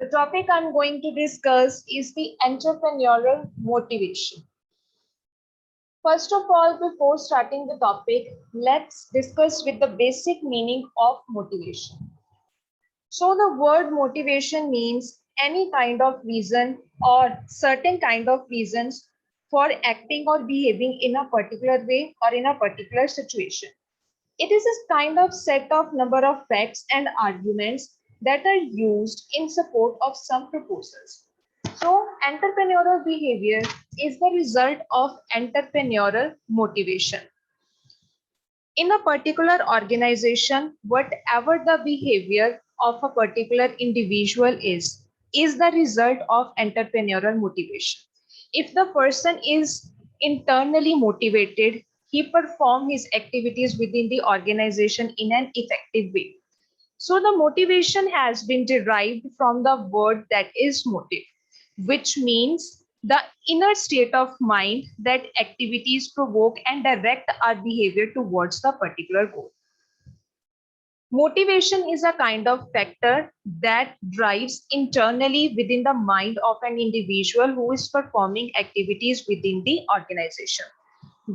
The topic I'm going to discuss is the entrepreneurial motivation. First of all, before starting the topic, let's discuss with the basic meaning of motivation. So the word motivation means any kind of reason or certain kind of reasons for acting or behaving in a particular way or in a particular situation. It is a kind of set of number of facts and arguments that are used in support of some proposals. So entrepreneurial behavior is the result of entrepreneurial motivation. In a particular organization, whatever the behavior of a particular individual is the result of entrepreneurial motivation. If the person is internally motivated, he performs his activities within the organization in an effective way. So the motivation has been derived from the word that is motive, which means the inner state of mind that activities provoke and direct our behavior towards the particular goal. Motivation is a kind of factor that drives internally within the mind of an individual who is performing activities within the organization.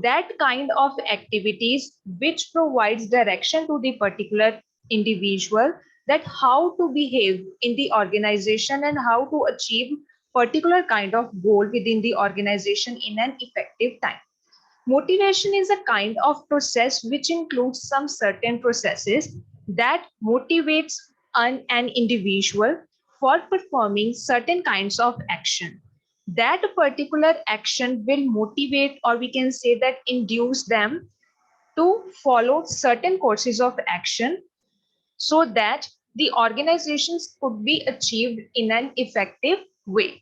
That kind of activities which provides direction to the particular individual that how to behave in the organization and how to achieve particular kind of goal within the organization in an effective time. Motivation is a kind of process which includes some certain processes that motivates an individual for performing certain kinds of action. That particular action will motivate, or we can say that induce them to follow certain courses of action so that the organizations could be achieved in an effective way.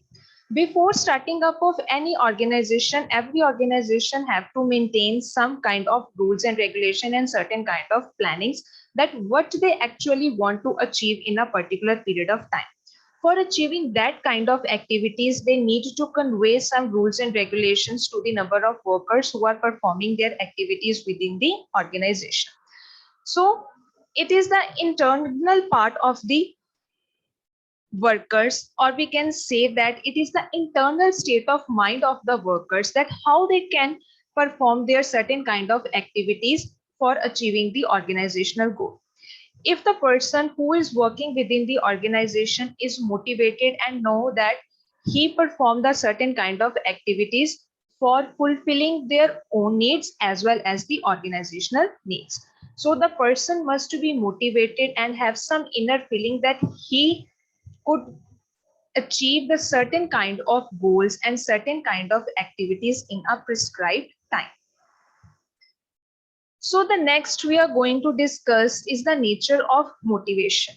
Before starting up of any organization, every organization have to maintain some kind of rules and regulation and certain kind of plannings that what they actually want to achieve in a particular period of time. For achieving that kind of activities, they need to convey some rules and regulations to the number of workers who are performing their activities within the organization. So it is the internal part of the workers, or we can say that it is the internal state of mind of the workers that how they can perform their certain kind of activities for achieving the organizational goal. If the person who is working within the organization is motivated and know that he performed a certain kind of activities for fulfilling their own needs as well as the organizational needs, so the person must be motivated and have some inner feeling that he could achieve the certain kind of goals and certain kind of activities in a prescribed time. So the next we are going to discuss is the nature of motivation.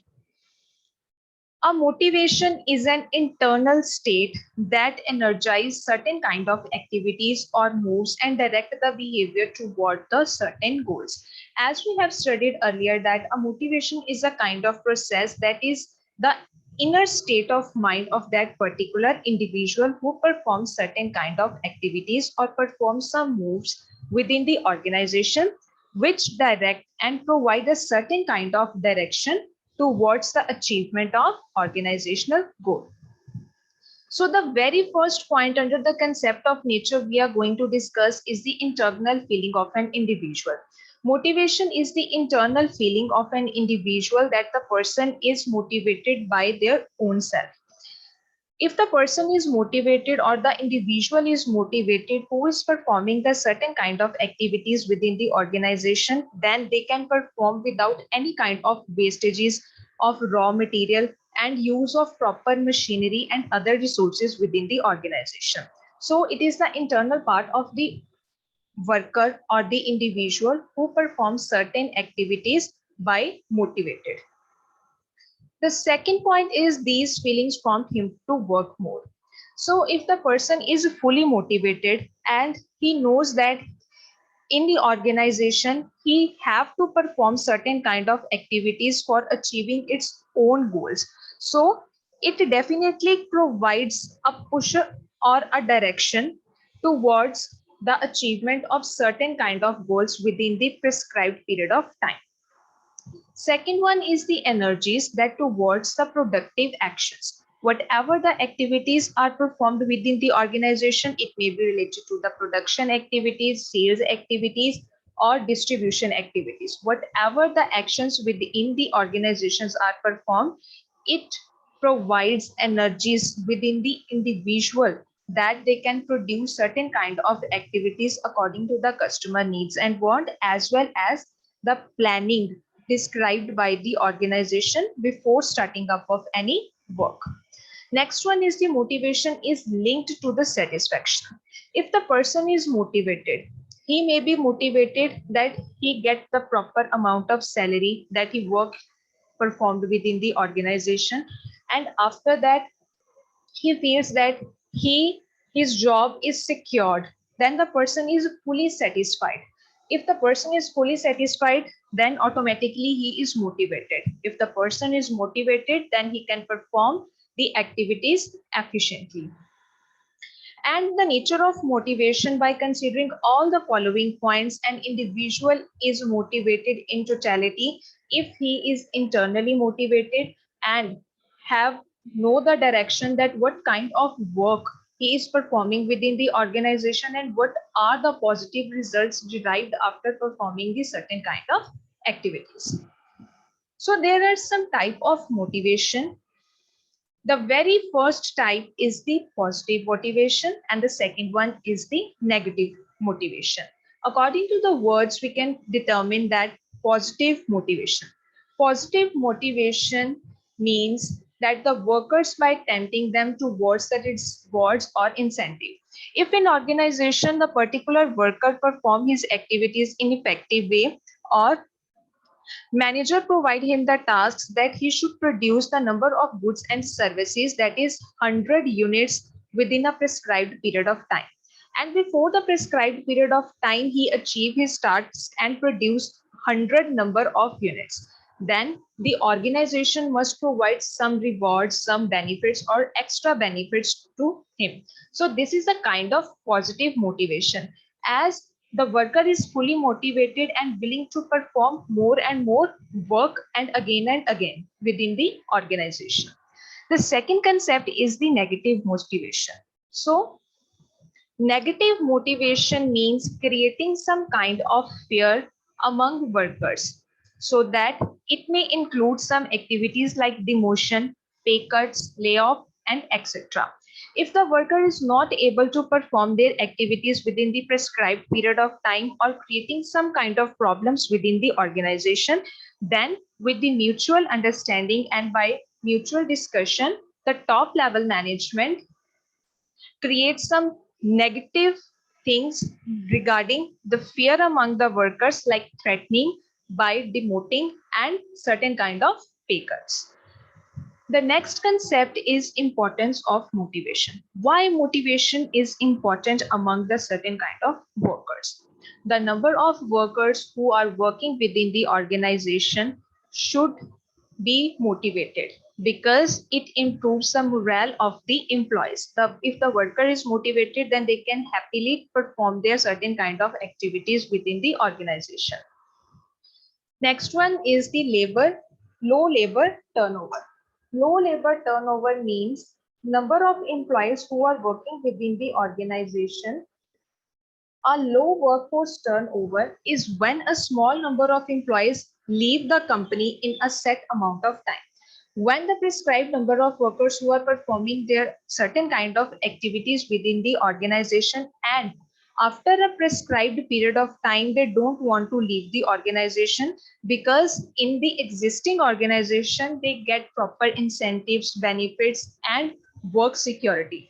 A motivation is an internal state that energizes certain kind of activities or moves and direct the behavior toward the certain goals. As we have studied earlier that a motivation is a kind of process that is the inner state of mind of that particular individual who performs certain kind of activities or performs some moves within the organization which direct and provide a certain kind of direction towards the achievement of organizational goal. So the very first point under the concept of nature we are going to discuss is the internal feeling of an individual. Motivation is the internal feeling of an individual that the person is motivated by their own self. If the person is motivated or the individual is motivated who is performing the certain kind of activities within the organization, then they can perform without any kind of wastages of raw material and use of proper machinery and other resources within the organization. So it is the internal part of the worker or the individual who performs certain activities by motivated. The second point is these feelings prompt him to work more. So if the person is fully motivated and he knows that in the organization he have to perform certain kind of activities for achieving its own goals, so it definitely provides a push or a direction towards the achievement of certain kind of goals within the prescribed period of time. Second one is the energies that towards the productive actions. Whatever the activities are performed within the organization, it may be related to the production activities, sales activities, or distribution activities. Whatever the actions within the organizations are performed, it provides energies within the individual that they can produce certain kind of activities according to the customer needs and want, as well as the planning described by the organization before starting up of any work. Next one is the motivation is linked to the satisfaction. If the person is motivated, he may be motivated that he get the proper amount of salary that he work performed within the organization, and after that he feels that his job is secured, then the person is fully satisfied. If the person is fully satisfied, then automatically he is motivated. If the person is motivated, then he can perform the activities efficiently. And the nature of motivation, by considering all the following points, an individual is motivated in totality if he is internally motivated and have know the direction that what kind of work he is performing within the organization and what are the positive results derived after performing the certain kind of activities. So there are some type of motivation. The very first type is the positive motivation, and the second one is the negative motivation. According to the words, we can determine that positive motivation. Positive motivation means that the workers by tempting them towards that its rewards or incentive. If in organization the particular worker perform his activities in effective way, or manager provide him the tasks that he should produce the number of goods and services, that is 100 units within a prescribed period of time. And before the prescribed period of time, he achieve his tasks and produce 100 number of units. Then the organization must provide some rewards, some benefits or extra benefits to him. So this is a kind of positive motivation, as the worker is fully motivated and willing to perform more and more work and again within the organization. The second concept is the negative motivation. So negative motivation means creating some kind of fear among workers, so that it may include some activities like demotion, pay cuts, layoff, and etc. If the worker is not able to perform their activities within the prescribed period of time or creating some kind of problems within the organization, then with the mutual understanding and by mutual discussion, the top level management create some negative things regarding the fear among the workers, like threatening by demoting and certain kind of pay cuts. The next concept is importance of motivation. Why motivation is important among the certain kind of workers? The number of workers who are working within the organization should be motivated, because it improves the morale of the employees. If the worker is motivated, then they can happily perform their certain kind of activities within the organization. Next one is the low labor turnover. Low labor turnover means number of employees who are working within the organization. A low workforce turnover is when a small number of employees leave the company in a set amount of time. When the prescribed number of workers who are performing their certain kind of activities within the organization, and after a prescribed period of time they don't want to leave the organization, because in the existing organization they get proper incentives, benefits, and work security.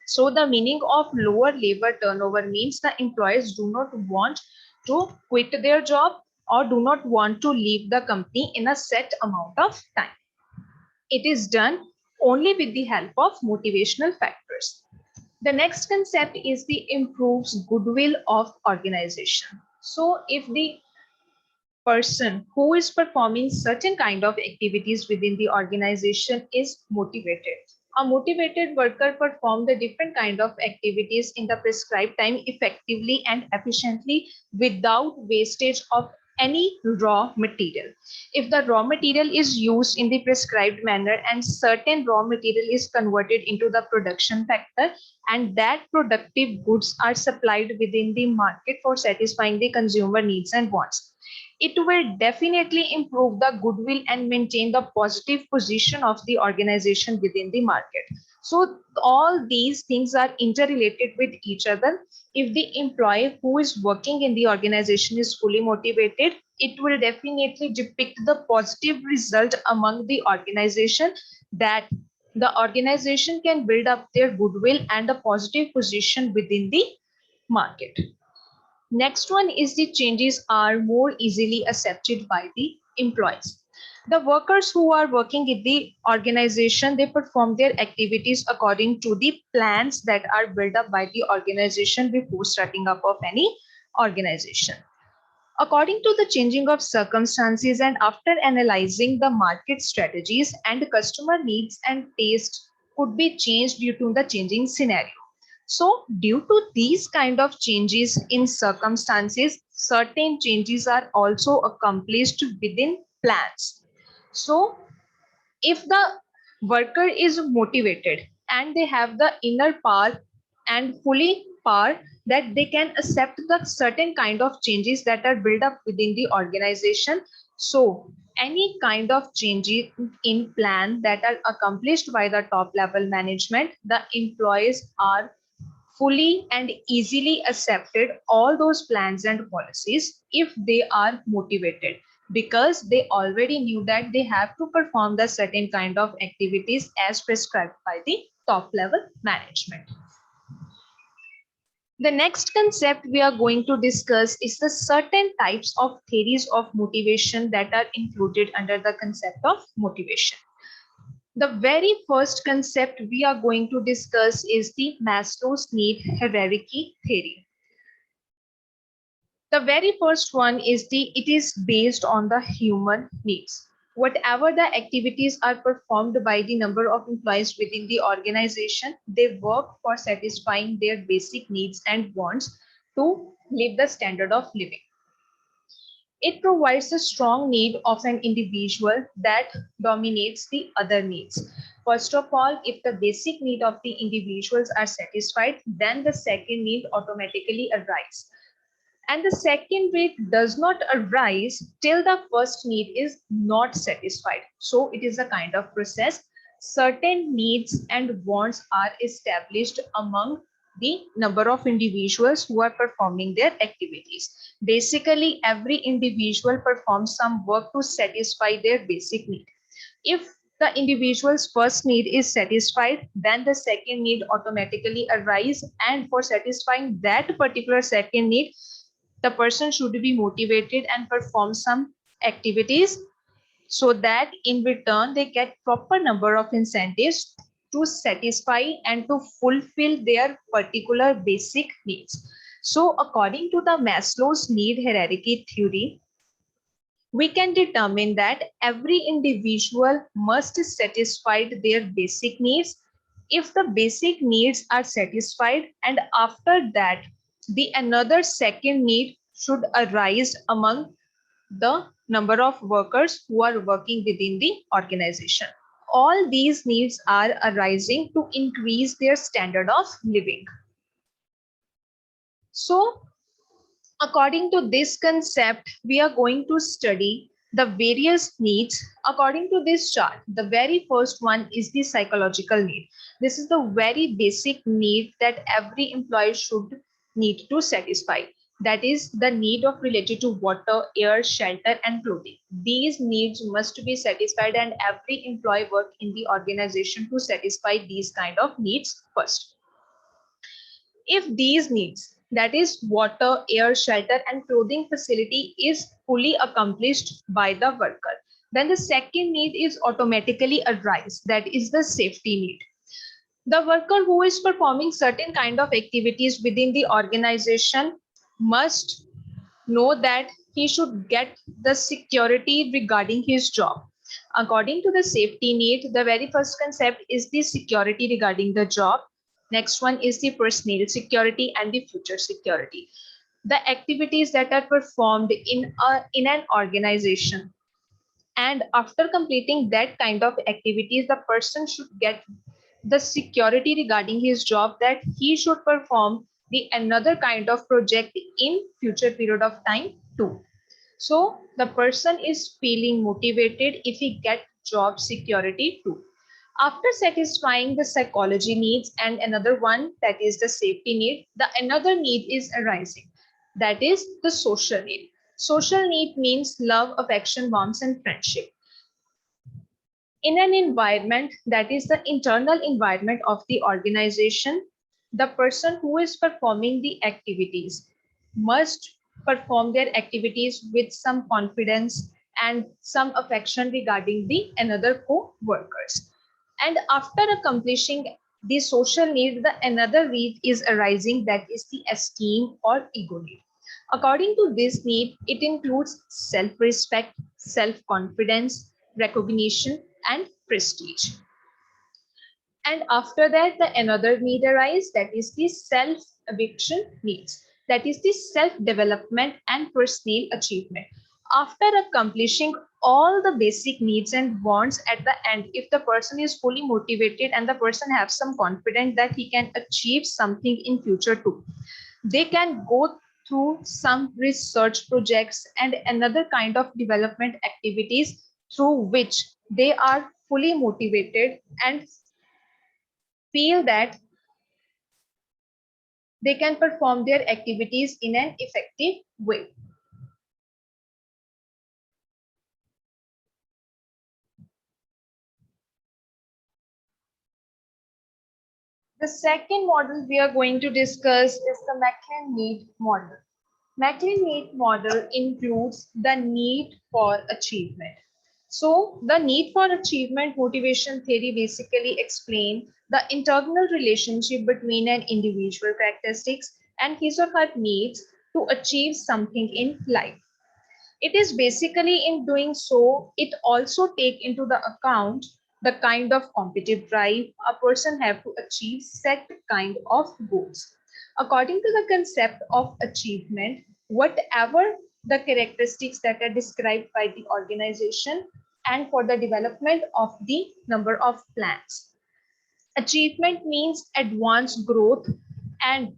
So the meaning of lower labor turnover means the employees do not want to quit their job or do not want to leave the company in a set amount of time. It is done only with the help of motivational factors. The next concept is the improves goodwill of organization. So if the person who is performing certain kind of activities within the organization is motivated, a motivated worker perform the different kind of activities in the prescribed time effectively and efficiently without wastage of any raw material. If the raw material is used in the prescribed manner and certain raw material is converted into the production factor, and that productive goods are supplied within the market for satisfying the consumer needs and wants, it will definitely improve the goodwill and maintain the positive position of the organization within the market. So all these things are interrelated with each other. If the employee who is working in the organization is fully motivated, it will definitely depict the positive result among the organization, that the organization can build up their goodwill and a positive position within the market. Next one is the changes are more easily accepted by the employees. The workers who are working in the organization, they perform their activities according to the plans that are built up by the organization before starting up of any organization. According to the changing of circumstances and after analyzing the market strategies and customer needs and taste could be changed due to the changing scenario. So due to these kind of changes in circumstances, certain changes are also accomplished within plans. So if the worker is motivated and they have the inner power and fully power that they can accept the certain kind of changes that are built up within the organization, so any kind of changes in plan that are accomplished by the top level management, the employees are fully and easily accepted all those plans and policies if they are motivated, because they already knew that they have to perform the certain kind of activities as prescribed by the top level management. The next concept we are going to discuss is the certain types of theories of motivation that are included under the concept of motivation. The very first concept we are going to discuss is the Maslow's need hierarchy theory. The very first one is it is based on the human needs. Whatever the activities are performed by the number of employees within the organization, they work for satisfying their basic needs and wants to live the standard of living. It provides the strong need of an individual that dominates the other needs. First of all, if the basic need of the individuals are satisfied, then the second need automatically arises. And the second need does not arise till the first need is not satisfied. So it is a kind of process. Certain needs and wants are established among the number of individuals who are performing their activities. Basically, every individual performs some work to satisfy their basic need. If the individual's first need is satisfied, then the second need automatically arises, and for satisfying that particular second need, the person should be motivated and perform some activities so that in return they get proper number of incentives to satisfy and to fulfill their particular basic needs. So according to the Maslow's need hierarchy theory, we can determine that every individual must satisfy their basic needs. If the basic needs are satisfied, and after that the another second need should arise among the number of workers who are working within the organization. All these needs are arising to increase their standard of living. So according to this concept, we are going to study the various needs according to this chart. The very first one is the psychological need. This is the very basic need that every employee should need to satisfy. That is the need of related to water, air, shelter, and clothing. These needs must be satisfied, and every employee work in the organization to satisfy these kind of needs first. If these needs, that is water, air, shelter, and clothing facility is fully accomplished by the worker, then the second need is automatically arise, that is the safety need. The worker who is performing certain kind of activities within the organization must know that he should get the security regarding his job. According to the safety need, the very first concept is the security regarding the job. Next one is the personnel security and the future security. the activities that are performed in an organization. And after completing that kind of activities, the person should get the security regarding his job that he should perform the another kind of project in future period of time too. So the person is feeling motivated if he get job security too. After satisfying the psychology needs and another one, that is the safety need, the another need is arising, that is the social need. Social need means love, affection, warmth, and friendship. In an environment, that is the internal environment of the organization, the person who is performing the activities must perform their activities with some confidence and some affection regarding the another co-workers. And after accomplishing the social need, the another need is arising, that is the esteem or ego need. According to this need, it includes self-respect, self-confidence, recognition, and prestige. And after that, the another need arises, that is the self-eviction needs, that is the self-development and personal achievement. After accomplishing all the basic needs and wants at the end, if the person is fully motivated and the person has some confidence that he can achieve something in future too, they can go through some research projects and another kind of development activities through which they are fully motivated and feel that they can perform their activities in an effective way. The second model we are going to discuss is the MacLean-Mead model. MacLean-Mead model includes the need for achievement. So the need for achievement motivation theory basically explain the internal relationship between an individual characteristics and his or her needs to achieve something in life. It is basically in doing so, it also take into the account the kind of competitive drive a person have to achieve set kind of goals. According to the concept of achievement, whatever the characteristics that are described by the organization and for the development of the number of plans. Achievement means advanced growth, and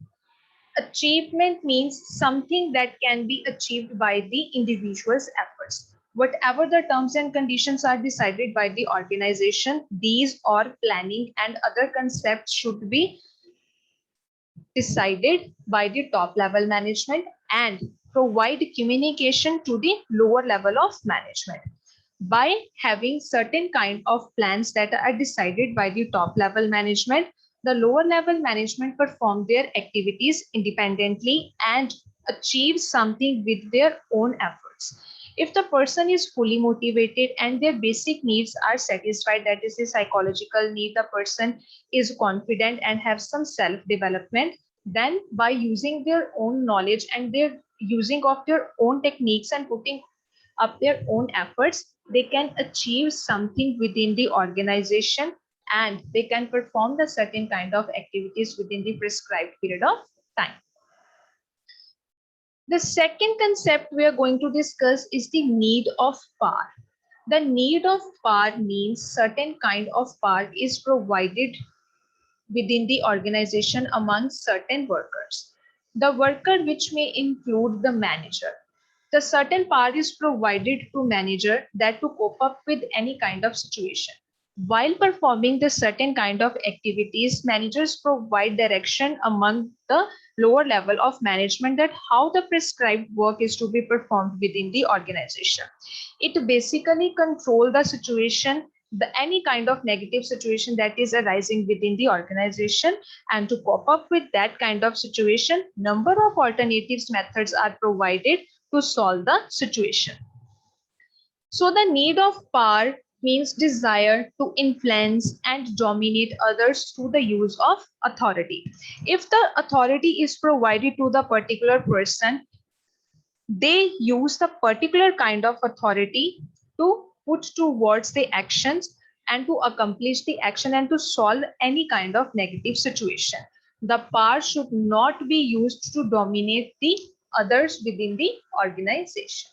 achievement means something that can be achieved by the individual's efforts. Whatever the terms and conditions are decided by the organization, these or planning and other concepts should be decided by the top level management and provide communication to the lower level of management. By having certain kind of plans that are decided by the top level management, the lower level management perform their activities independently and achieve something with their own efforts. If the person is fully motivated and their basic needs are satisfied, that is the psychological need, the person is confident and have some self development, then by using their own knowledge and their using of their own techniques and putting up their own efforts, they can achieve something within the organization and they can perform the certain kind of activities within the prescribed period of time. The second concept we are going to discuss is the need of power. The need of power means certain kind of power is provided within the organization among certain workers. The worker, which may include the manager. The certain power is provided to manager that to cope up with any kind of situation. While performing the certain kind of activities, managers provide direction among the lower level of management that how the prescribed work is to be performed within the organization. It basically control the situation, any kind of negative situation that is arising within the organization, and to cope up with that kind of situation, number of alternatives methods are provided to solve the situation. So the need of power means desire to influence and dominate others through the use of authority. If the authority is provided to the particular person, they use the particular kind of authority to put towards the actions and to accomplish the action and to solve any kind of negative situation. The power should not be used to dominate the others within the organization.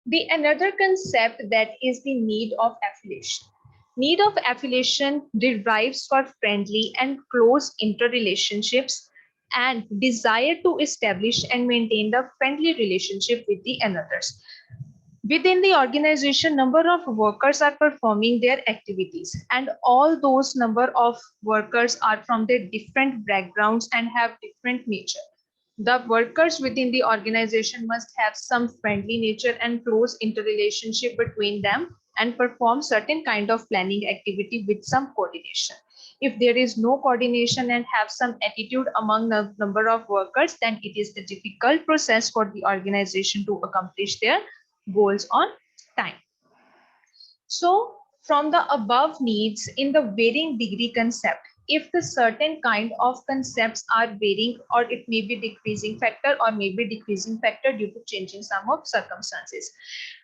The another concept that is the need of affiliation. Need of affiliation derives for friendly and close interrelationships and desire to establish and maintain the friendly relationship with the others. Within the organization, number of workers are performing their activities, and all those number of workers are from their different backgrounds and have different nature. The workers within the organization must have some friendly nature and close interrelationship between them and perform certain kind of planning activity with some coordination. If there is no coordination and have some attitude among the number of workers, then it is a difficult process for the organization to accomplish their goals on time. So from the above needs in the varying degree concept, if the certain kind of concepts are varying, or it may be decreasing factor or maybe decreasing factor due to changing some of circumstances,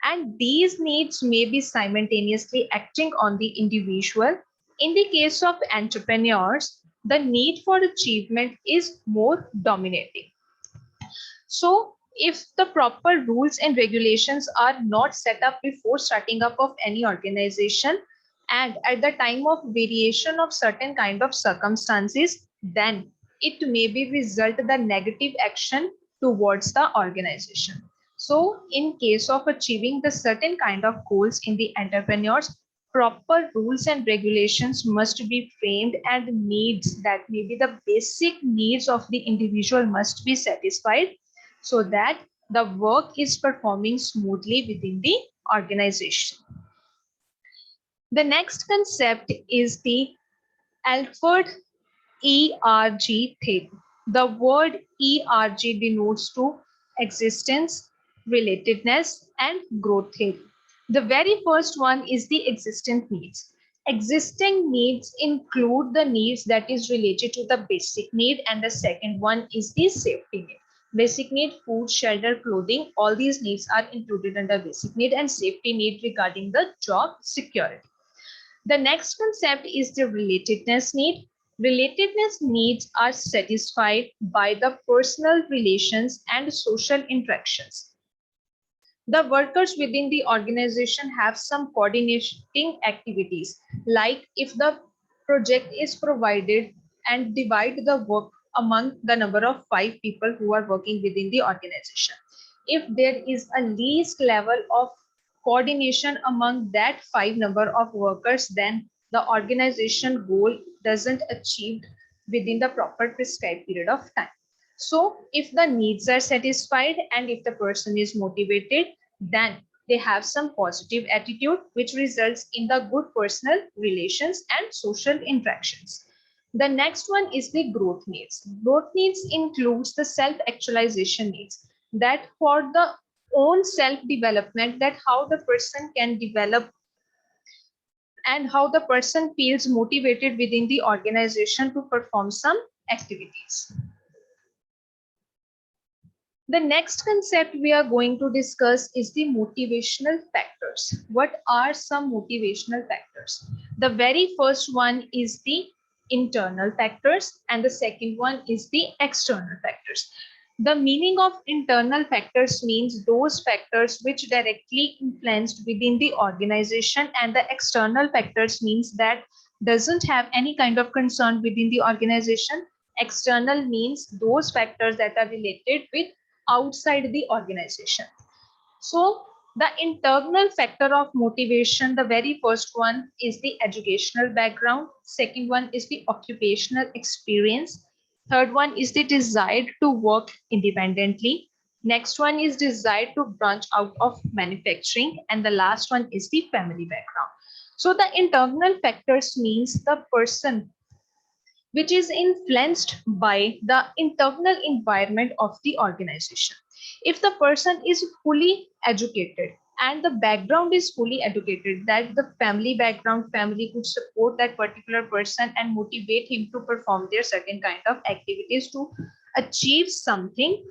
and these needs may be simultaneously acting on the individual. In the case of entrepreneurs, the need for achievement is more dominating. So if the proper rules and regulations are not set up before starting up of any organization and at the time of variation of certain kind of circumstances, then it may be result the negative action towards the organization. So in case of achieving the certain kind of goals in the entrepreneurs, proper rules and regulations must be framed and needs that may be the basic needs of the individual must be satisfied so that the work is performing smoothly within the organization. The next concept is the Alford ERG theory. The word ERG denotes to existence, relatedness, and growth theory. The very first one is the existent needs. Existing needs include the needs that is related to the basic need, and the second one is the safety need. Basic need, food, shelter, clothing, all these needs are included under basic need, and safety need regarding the job security. The next concept is the relatedness need. Relatedness needs are satisfied by the personal relations and social interactions. The workers within the organization have some coordinating activities, like if the project is provided and divide the work among the number of 5 people who are working within the organization. If there is a least level of coordination among that 5 number of workers, then the organization goal doesn't achieved within the proper prescribed period of time. So if the needs are satisfied and if the person is motivated, then they have some positive attitude which results in the good personal relations and social interactions. The next one is the growth needs. Growth needs includes the self-actualization needs, that for the own self-development, that how the person can develop and how the person feels motivated within the organization to perform some activities. The next concept we are going to discuss is the motivational factors. What are some motivational factors? The very first one is the internal factors and the second one is the external factors. The meaning of internal factors means those factors which directly influenced within the organization, and the external factors means that doesn't have any kind of concern within the organization. External means those factors that are related with outside the organization. So the internal factor of motivation, the very first one is the educational background. Second one is the occupational experience. Third one is the desire to work independently. Next one is desire to branch out of manufacturing. And the last one is the family background. So the internal factors means the person which is influenced by the internal environment of the organization. If the person is fully educated and the background is fully educated, that the family background, family could support that particular person and motivate him to perform their certain kind of activities to achieve something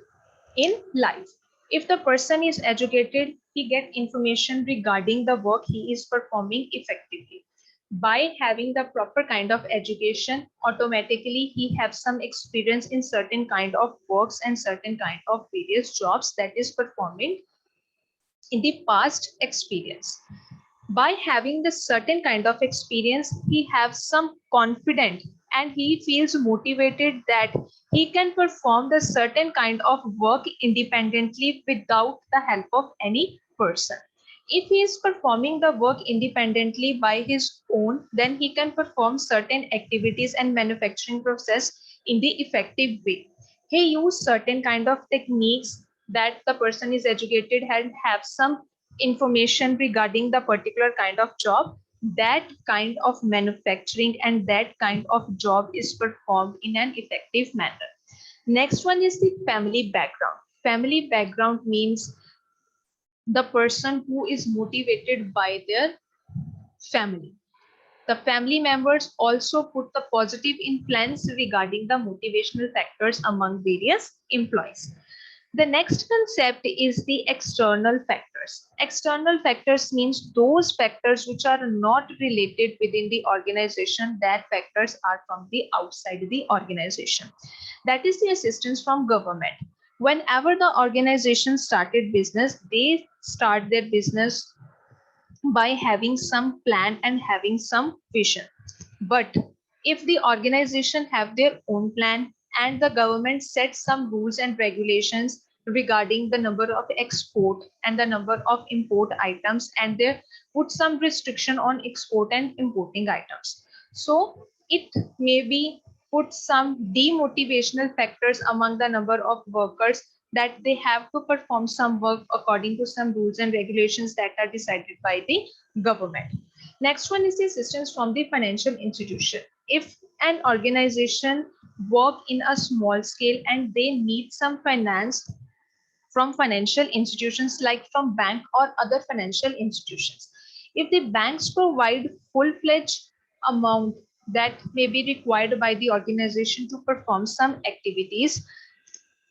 in life. If the person is educated, he get information regarding the work he is performing effectively. By having the proper kind of education, automatically he have some experience in certain kind of works and certain kind of various jobs that is performing in the past experience. By having this certain kind of experience, he has some confidence and he feels motivated that he can perform the certain kind of work independently without the help of any person. If he is performing the work independently by his own, then he can perform certain activities and manufacturing process in the effective way. He use certain kind of techniques that the person is educated and have some information regarding the particular kind of job. That kind of manufacturing and that kind of job is performed in an effective manner. Next one is the family background. Family background means the person who is motivated by their family. The family members also put the positive influence regarding the motivational factors among various employees. The next concept is the external factors. External factors means those factors which are not related within the organization, that factors are from the outside the organization. That is the assistance from government. Whenever the organization started business, they start their business by having some plan and having some vision. But if the organization have their own plan and the government sets some rules and regulations regarding the number of export and the number of import items, and they put some restriction on export and importing items, so it may be put some demotivational factors among the number of workers, that they have to perform some work according to some rules and regulations that are decided by the government. Next one is the assistance from the financial institution. If an organization work in a small scale and they need some finance from financial institutions like from bank or other financial institutions, if the banks provide full-fledged amount that may be required by the organization to perform some activities,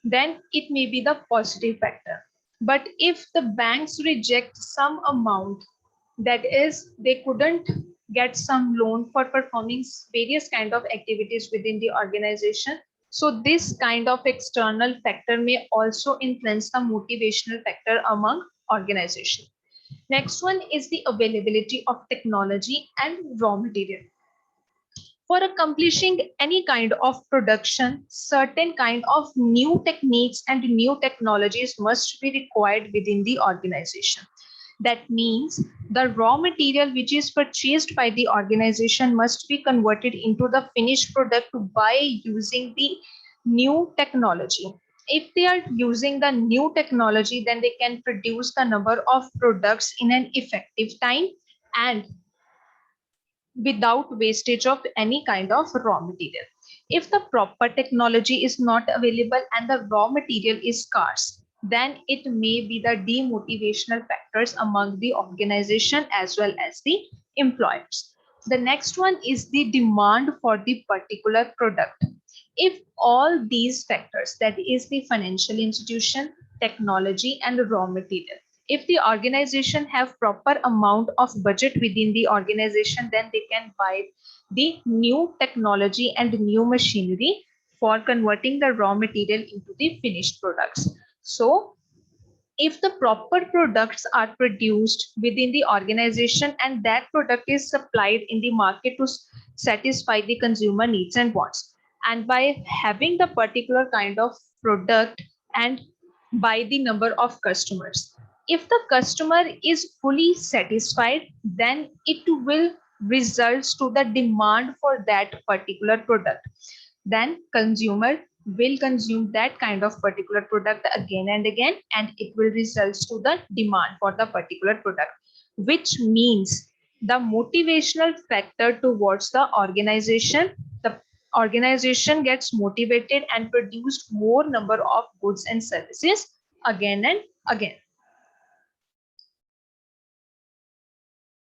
then it may be the positive factor. But if the banks reject some amount, that is they couldn't get some loan for performing various kind of activities within the organization, so this kind of external factor may also influence the motivational factor among organization. Next one is the availability of technology and raw material. For accomplishing any kind of production, certain kind of new techniques and new technologies must be required within the organization. That means the raw material which is purchased by the organization must be converted into the finished product by using the new technology. If they are using the new technology, then they can produce the number of products in an effective time and without wastage of any kind of raw material. If the proper technology is not available and the raw material is scarce, then it may be the demotivational factors among the organization as well as the employers. The next one is the demand for the particular product. If all these factors, that is the financial institution, technology, and the raw material, if the organization have proper amount of budget within the organization, then they can buy the new technology and new machinery for converting the raw material into the finished products. So if the proper products are produced within the organization and that product is supplied in the market to satisfy the consumer needs and wants, and by having the particular kind of product and by the number of customers, if the customer is fully satisfied, then it will results to the demand for that particular product. Then consumer will consume that kind of particular product again and again, and it will result to the demand for the particular product, which means the motivational factor towards the organization. The organization gets motivated and produced more number of goods and services again and again.